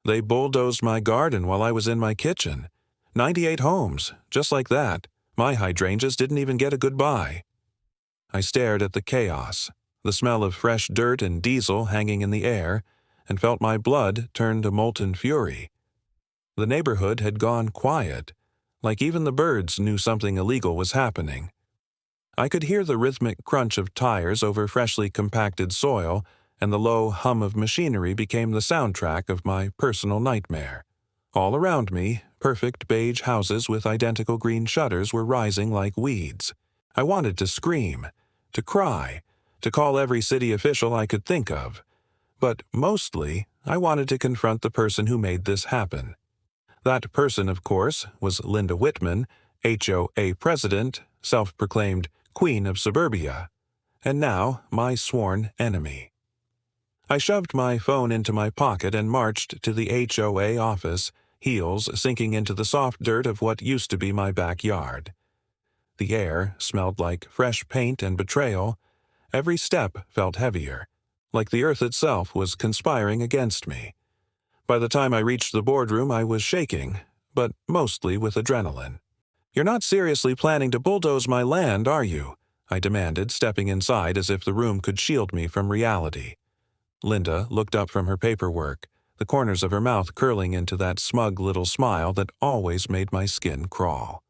They bulldozed my garden while I was in my kitchen. 98 homes, just like that. My hydrangeas didn't even get a goodbye. I stared at the chaos, the smell of fresh dirt and diesel hanging in the air, and felt my blood turn to molten fury. The neighborhood had gone quiet, like even the birds knew something illegal was happening. I could hear the rhythmic crunch of tires over freshly compacted soil, and the low hum of machinery became the soundtrack of my personal nightmare. All around me, perfect beige houses with identical green shutters were rising like weeds. I wanted to scream, to cry, to call every city official I could think of. But mostly, I wanted to confront the person who made this happen. That person, of course, was Linda Whitman, HOA president, self-proclaimed Queen of Suburbia, and now my sworn enemy. I shoved my phone into my pocket and marched to the HOA office, heels sinking into the soft dirt of what used to be my backyard. The air smelled like fresh paint and betrayal. Every step felt heavier, like the earth itself was conspiring against me. By the time I reached the boardroom, I was shaking, but mostly with adrenaline. "You're not seriously planning to bulldoze my land, are you?" I demanded, stepping inside as if the room could shield me from reality. Linda looked up from her paperwork, the corners of her mouth curling into that smug little smile that always made my skin crawl.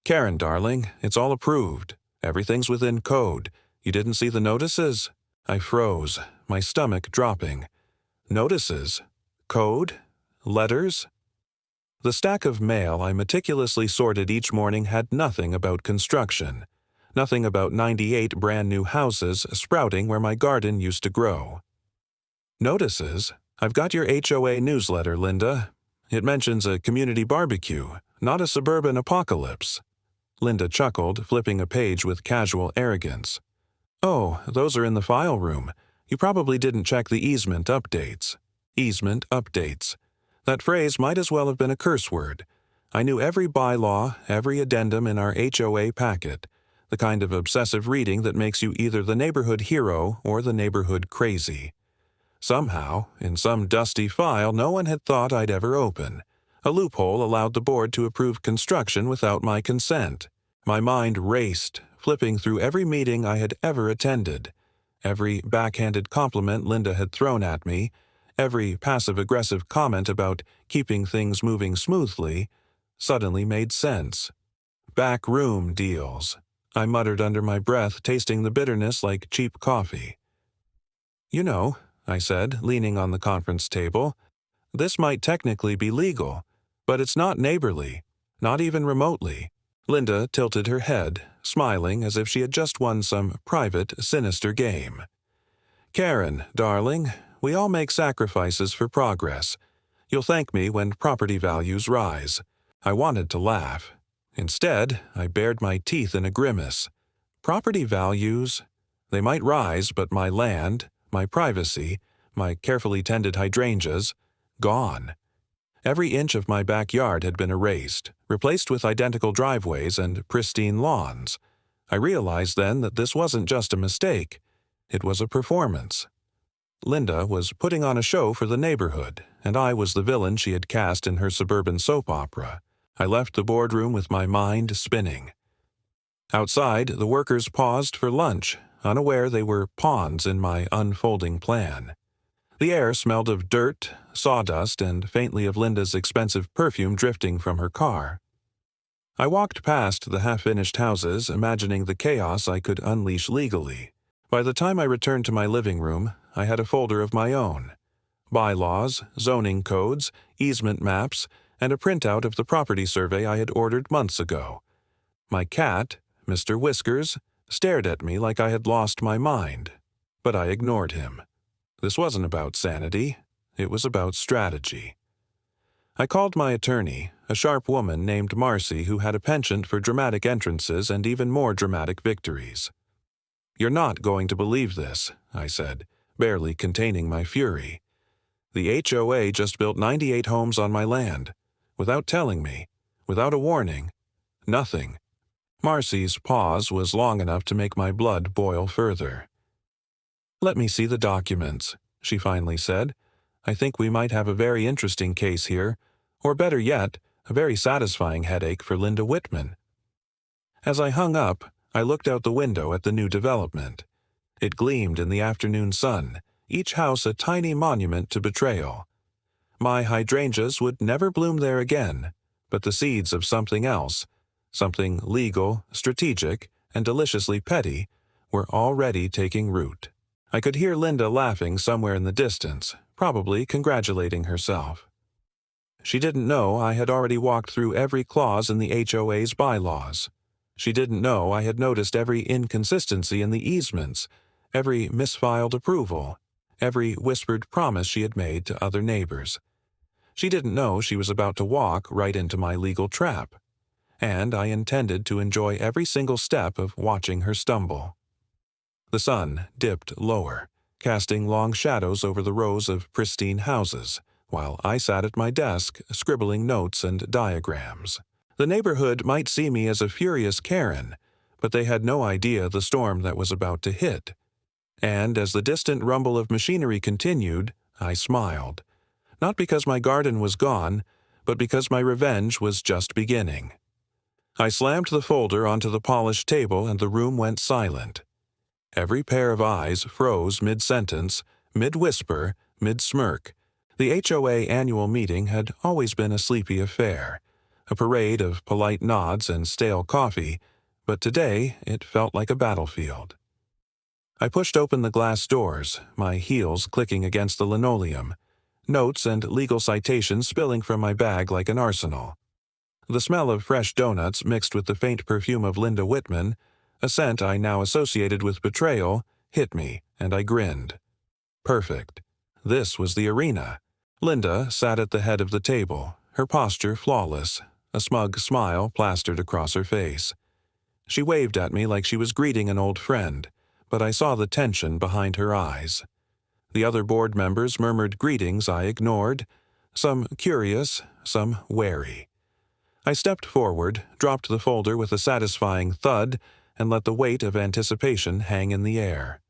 "Karen, darling, it's all approved. Everything's within code. You didn't see the notices?" I froze, my stomach dropping. Notices? Code? Letters? The stack of mail I meticulously sorted each morning had nothing about construction, nothing about 98 brand-new houses sprouting where my garden used to grow. Notices? I've got your HOA newsletter, Linda. It mentions a community barbecue, not a suburban apocalypse. Linda chuckled, flipping a page with casual arrogance. "Oh, those are in the file room. You probably didn't check the easement updates." Easement updates. That phrase might as well have been a curse word. I knew every bylaw, every addendum in our HOA packet, the kind of obsessive reading that makes you either the neighborhood hero or the neighborhood crazy. Somehow, in some dusty file no one had thought I'd ever open, a loophole allowed the board to approve construction without my consent. My mind raced, flipping through every meeting I had ever attended, every backhanded compliment Linda had thrown at me, every passive-aggressive comment about keeping things moving smoothly suddenly made sense. Backroom deals, I muttered under my breath, tasting the bitterness like cheap coffee. "You know," I said, leaning on the conference table, "this might technically be legal, but it's not neighborly, not even remotely." Linda tilted her head, smiling as if she had just won some private, sinister game. "Karen, darling, we all make sacrifices for progress. You'll thank me when property values rise." I wanted to laugh. Instead, I bared my teeth in a grimace. Property values? They might rise, but my land, my privacy, my carefully tended hydrangeas, gone. Every inch of my backyard had been erased, replaced with identical driveways and pristine lawns. I realized then that this wasn't just a mistake. It was a performance. Linda was putting on a show for the neighborhood, and I was the villain she had cast in her suburban soap opera. I left the boardroom with my mind spinning. Outside, the workers paused for lunch, unaware they were pawns in my unfolding plan. The air smelled of dirt, sawdust, and faintly of Linda's expensive perfume drifting from her car. I walked past the half-finished houses, imagining the chaos I could unleash legally. By the time I returned to my living room, I had a folder of my own. Bylaws, zoning codes, easement maps, and a printout of the property survey I had ordered months ago. My cat, Mr. Whiskers, stared at me like I had lost my mind, but I ignored him. This wasn't about sanity. It was about strategy. I called my attorney, a sharp woman named Marcy who had a penchant for dramatic entrances and even more dramatic victories. "You're not going to believe this," I said, barely containing my fury. "The HOA just built 98 homes on my land, without telling me, without a warning, nothing." Marcy's pause was long enough to make my blood boil further. "Let me see the documents," she finally said. I think we might have a very interesting case here, or better yet, a very satisfying headache for Linda Whitman." As I hung up, I looked out the window at the new development. It gleamed in the afternoon sun, each house a tiny monument to betrayal. My hydrangeas would never bloom there again, but the seeds of something else, something legal, strategic, and deliciously petty, were already taking root. I could hear Linda laughing somewhere in the distance, probably congratulating herself. She didn't know I had already walked through every clause in the HOA's bylaws. She didn't know I had noticed every inconsistency in the easements, every misfiled approval, every whispered promise she had made to other neighbors. She didn't know she was about to walk right into my legal trap, and I intended to enjoy every single step of watching her stumble. The sun dipped lower, casting long shadows over the rows of pristine houses, while I sat at my desk scribbling notes and diagrams. The neighborhood might see me as a furious Karen, but they had no idea the storm that was about to hit. And as the distant rumble of machinery continued, I smiled. Not because my garden was gone, but because my revenge was just beginning. I slammed the folder onto the polished table and the room went silent. Every pair of eyes froze mid-sentence, mid-whisper, mid-smirk. The HOA annual meeting had always been a sleepy affair, a parade of polite nods and stale coffee, but today it felt like a battlefield. I pushed open the glass doors, my heels clicking against the linoleum, notes and legal citations spilling from my bag like an arsenal. The smell of fresh donuts mixed with the faint perfume of Linda Whitman, a scent I now associated with betrayal, hit me, and I grinned. Perfect. This was the arena. Linda sat at the head of the table, her posture flawless, a smug smile plastered across her face. She waved at me like she was greeting an old friend, but I saw the tension behind her eyes. The other board members murmured greetings I ignored, some curious, some wary. I stepped forward, dropped the folder with a satisfying thud, and let the weight of anticipation hang in the air.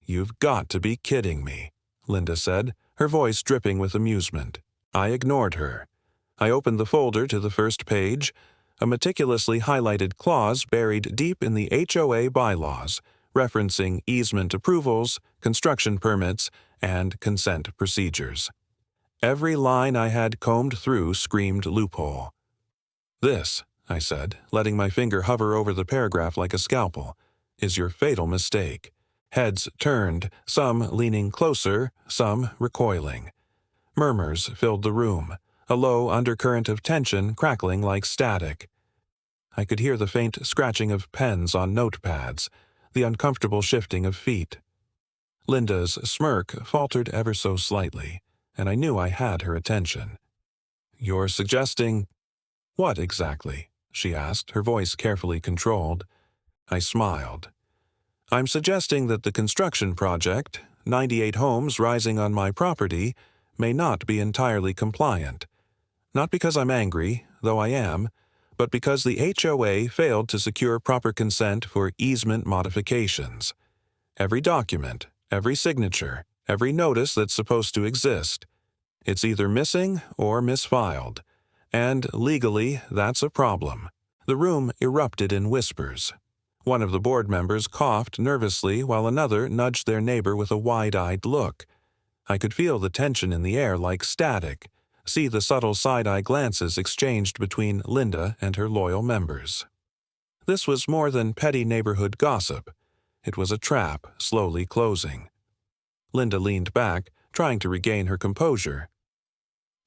"You've got to be kidding me," Linda said, her voice dripping with amusement. I ignored her. I opened the folder to the first page, a meticulously highlighted clause buried deep in the HOA bylaws, referencing easement approvals, construction permits, and consent procedures. Every line I had combed through screamed loophole. "This," I said, letting my finger hover over the paragraph like a scalpel, "is your fatal mistake." Heads turned, some leaning closer, some recoiling. Murmurs filled the room, a low undercurrent of tension crackling like static. I could hear the faint scratching of pens on notepads, the uncomfortable shifting of feet. Linda's smirk faltered ever so slightly, and I knew I had her attention. "You're suggesting—" "What exactly?" she asked, her voice carefully controlled. I smiled. "I'm suggesting that the construction project, 98 homes rising on my property, may not be entirely compliant. Not because I'm angry, though I am, but because the HOA failed to secure proper consent for easement modifications. Every document, every signature, every notice that's supposed to exist. It's either missing or misfiled. And legally, that's a problem." The room erupted in whispers. One of the board members coughed nervously while another nudged their neighbor with a wide-eyed look. I could feel the tension in the air like static, see the subtle side-eye glances exchanged between Linda and her loyal members. This was more than petty neighborhood gossip. It was a trap slowly closing. Linda leaned back, trying to regain her composure.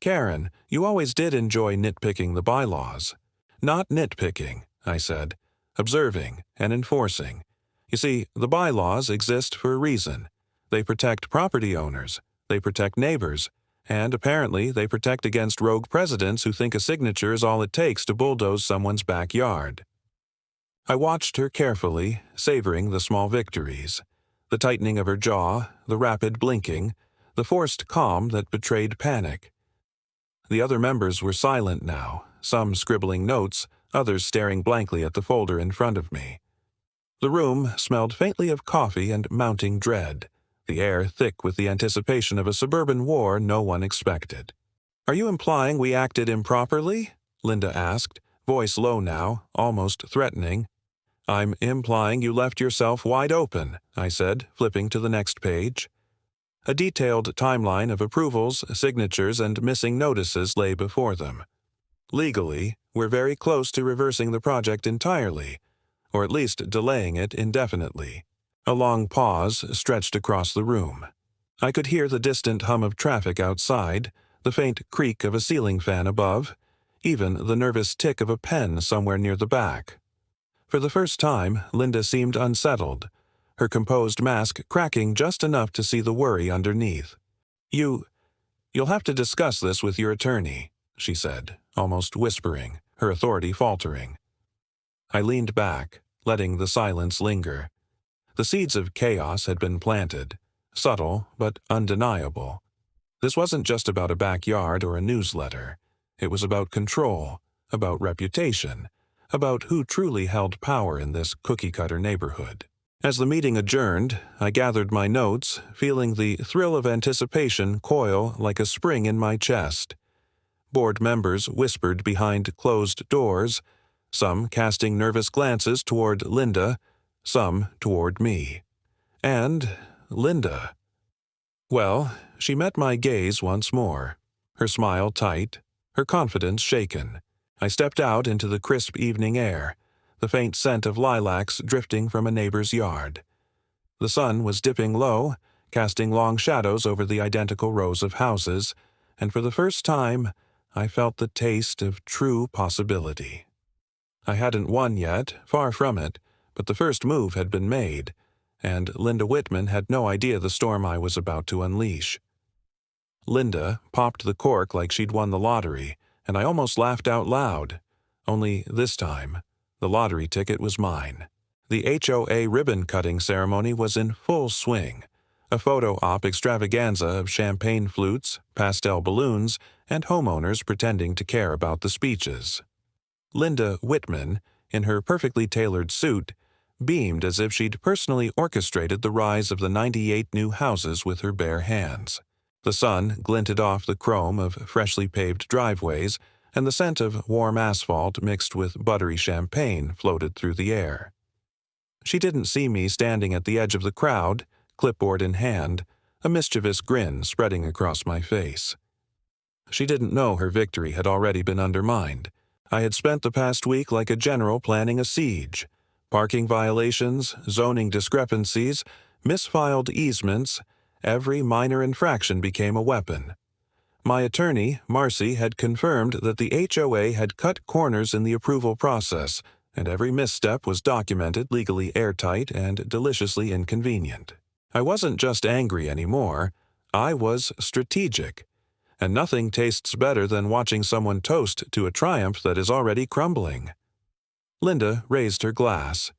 "Karen, you always did enjoy nitpicking the bylaws." "Not nitpicking," I said. "Observing and enforcing. You see, the bylaws exist for a reason. They protect property owners, they protect neighbors, and apparently they protect against rogue presidents who think a signature is all it takes to bulldoze someone's backyard." I watched her carefully, savoring the small victories, the tightening of her jaw, the rapid blinking, the forced calm that betrayed panic. The other members were silent now, some scribbling notes, others staring blankly at the folder in front of me. The room smelled faintly of coffee and mounting dread, the air thick with the anticipation of a suburban war no one expected. "Are you implying we acted improperly?" Linda asked, voice low now, almost threatening. "I'm implying you left yourself wide open," I said, flipping to the next page. A detailed timeline of approvals, signatures, and missing notices lay before them. Legally, we're very close to reversing the project entirely, or at least delaying it indefinitely. A long pause stretched across the room. I could hear the distant hum of traffic outside, the faint creak of a ceiling fan above, even the nervous tick of a pen somewhere near the back. For the first time, Linda seemed unsettled, her composed mask cracking just enough to see the worry underneath. You'll have to discuss this with your attorney," she said, almost whispering, her authority faltering. I leaned back, letting the silence linger. The seeds of chaos had been planted, subtle but undeniable. This wasn't just about a backyard or a newsletter. It was about control, about reputation, about who truly held power in this cookie-cutter neighborhood. As the meeting adjourned, I gathered my notes, feeling the thrill of anticipation coil like a spring in my chest. Board members whispered behind closed doors, some casting nervous glances toward Linda, some toward me. And Linda. Well, she met my gaze once more, her smile tight, her confidence shaken. I stepped out into the crisp evening air, the faint scent of lilacs drifting from a neighbor's yard. The sun was dipping low, casting long shadows over the identical rows of houses, and for the first time, I felt the taste of true possibility. I hadn't won yet, far from it, but the first move had been made, and Linda Whitman had no idea the storm I was about to unleash. Linda popped the cork like she'd won the lottery, and I almost laughed out loud. Only this time, the lottery ticket was mine. The HOA ribbon-cutting ceremony was in full swing, a photo-op extravaganza of champagne flutes, pastel balloons, and homeowners pretending to care about the speeches. Linda Whitman, in her perfectly tailored suit, beamed as if she'd personally orchestrated the rise of the 98 new houses with her bare hands. The sun glinted off the chrome of freshly paved driveways, and the scent of warm asphalt mixed with buttery champagne floated through the air. She didn't see me standing at the edge of the crowd, clipboard in hand, a mischievous grin spreading across my face. She didn't know her victory had already been undermined. I had spent the past week like a general planning a siege. Parking violations, zoning discrepancies, misfiled easements, every minor infraction became a weapon. My attorney, Marcy, had confirmed that the HOA had cut corners in the approval process, and every misstep was documented legally airtight and deliciously inconvenient. I wasn't just angry anymore. I was strategic. And nothing tastes better than watching someone toast to a triumph that is already crumbling. Linda raised her glass.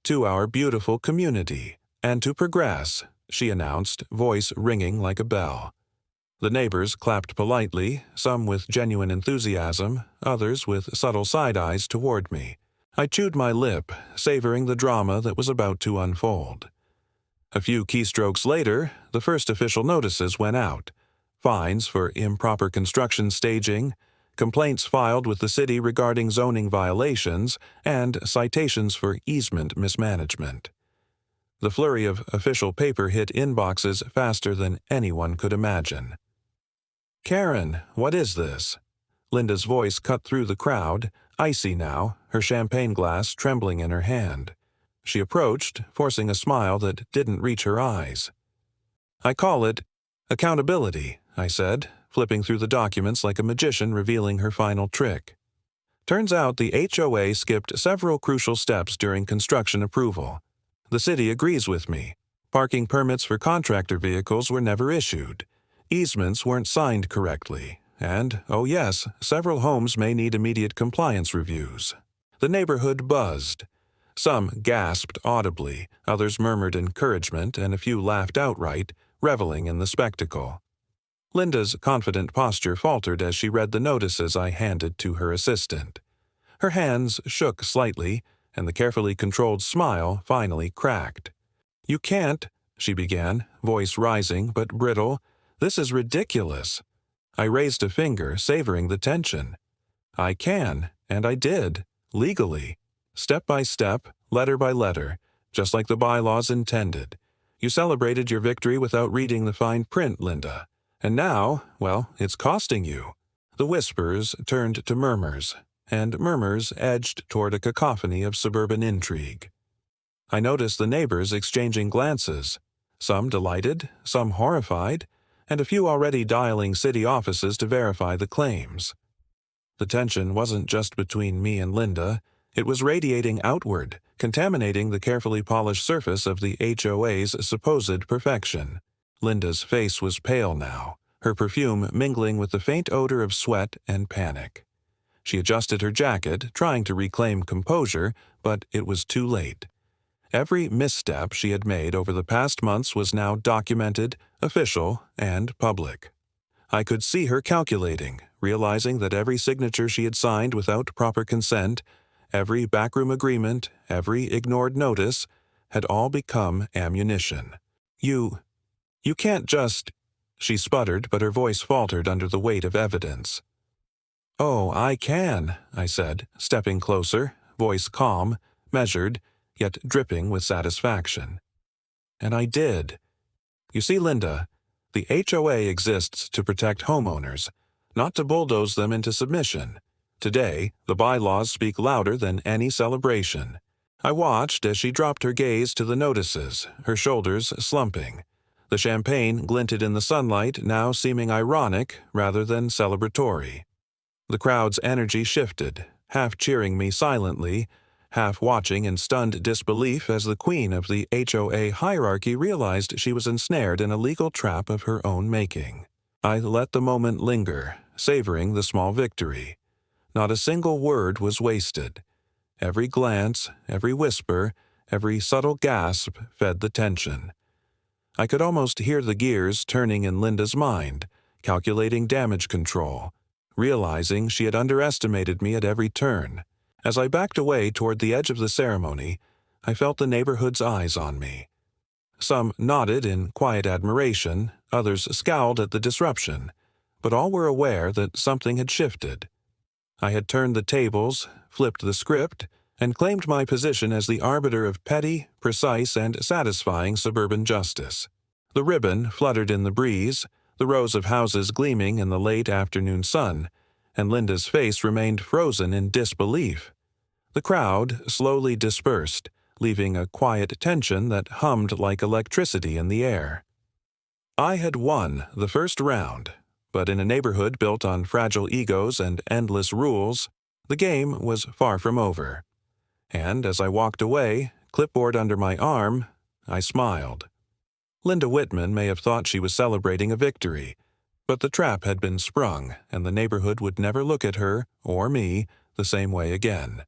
"To our beautiful community, and to progress," she announced, voice ringing like a bell. The neighbors clapped politely, some with genuine enthusiasm, others with subtle side-eyes toward me. I chewed my lip, savoring the drama that was about to unfold. A few keystrokes later, the first official notices went out. Fines for improper construction staging, complaints filed with the city regarding zoning violations, and citations for easement mismanagement. The flurry of official paper hit inboxes faster than anyone could imagine. "Karen, what is this?" Linda's voice cut through the crowd, icy now, her champagne glass trembling in her hand. She approached, forcing a smile that didn't reach her eyes. "I call it accountability," I said, flipping through the documents like a magician revealing her final trick. Turns out the HOA skipped several crucial steps during construction approval. The city agrees with me. Parking permits for contractor vehicles were never issued. Easements weren't signed correctly. And, oh yes, several homes may need immediate compliance reviews. The neighborhood buzzed. Some gasped audibly, others murmured encouragement, and a few laughed outright, reveling in the spectacle. Linda's confident posture faltered as she read the notices I handed to her assistant. Her hands shook slightly, and the carefully controlled smile finally cracked. "You can't," she began, voice rising but brittle. "This is ridiculous." I raised a finger, savoring the tension. "I can, and I did, legally. Step by step, letter by letter, just like the bylaws intended. You celebrated your victory without reading the fine print, Linda. And now, well, it's costing you." The whispers turned to murmurs, and murmurs edged toward a cacophony of suburban intrigue. I noticed the neighbors exchanging glances, some delighted, some horrified, and a few already dialing city offices to verify the claims. The tension wasn't just between me and Linda. It was radiating outward, contaminating the carefully polished surface of the HOA's supposed perfection. Linda's face was pale now, her perfume mingling with the faint odor of sweat and panic. She adjusted her jacket, trying to reclaim composure, but it was too late. Every misstep she had made over the past months was now documented, official, and public. I could see her calculating, realizing that every signature she had signed without proper consent, every backroom agreement, every ignored notice, had all become ammunition. You can't just—" she sputtered, but her voice faltered under the weight of evidence. "Oh, I can," I said, stepping closer, voice calm, measured, yet dripping with satisfaction. "And I did. You see, Linda, the HOA exists to protect homeowners, not to bulldoze them into submission. Today, the bylaws speak louder than any celebration." I watched as she dropped her gaze to the notices, her shoulders slumping. The champagne glinted in the sunlight, now seeming ironic rather than celebratory. The crowd's energy shifted, half cheering me silently, half watching in stunned disbelief as the queen of the HOA hierarchy realized she was ensnared in a legal trap of her own making. I let the moment linger, savoring the small victory. Not a single word was wasted. Every glance, every whisper, every subtle gasp fed the tension. I could almost hear the gears turning in Linda's mind, calculating damage control, realizing she had underestimated me at every turn. As I backed away toward the edge of the ceremony, I felt the neighborhood's eyes on me. Some nodded in quiet admiration, others scowled at the disruption, but all were aware that something had shifted. I had turned the tables, flipped the script, and claimed my position as the arbiter of petty, precise, and satisfying suburban justice. The ribbon fluttered in the breeze, the rows of houses gleaming in the late afternoon sun, and Linda's face remained frozen in disbelief. The crowd slowly dispersed, leaving a quiet tension that hummed like electricity in the air. I had won the first round, but in a neighborhood built on fragile egos and endless rules, the game was far from over. And as I walked away, clipboard under my arm, I smiled. Linda Whitman may have thought she was celebrating a victory, but the trap had been sprung, and the neighborhood would never look at her, or me, the same way again.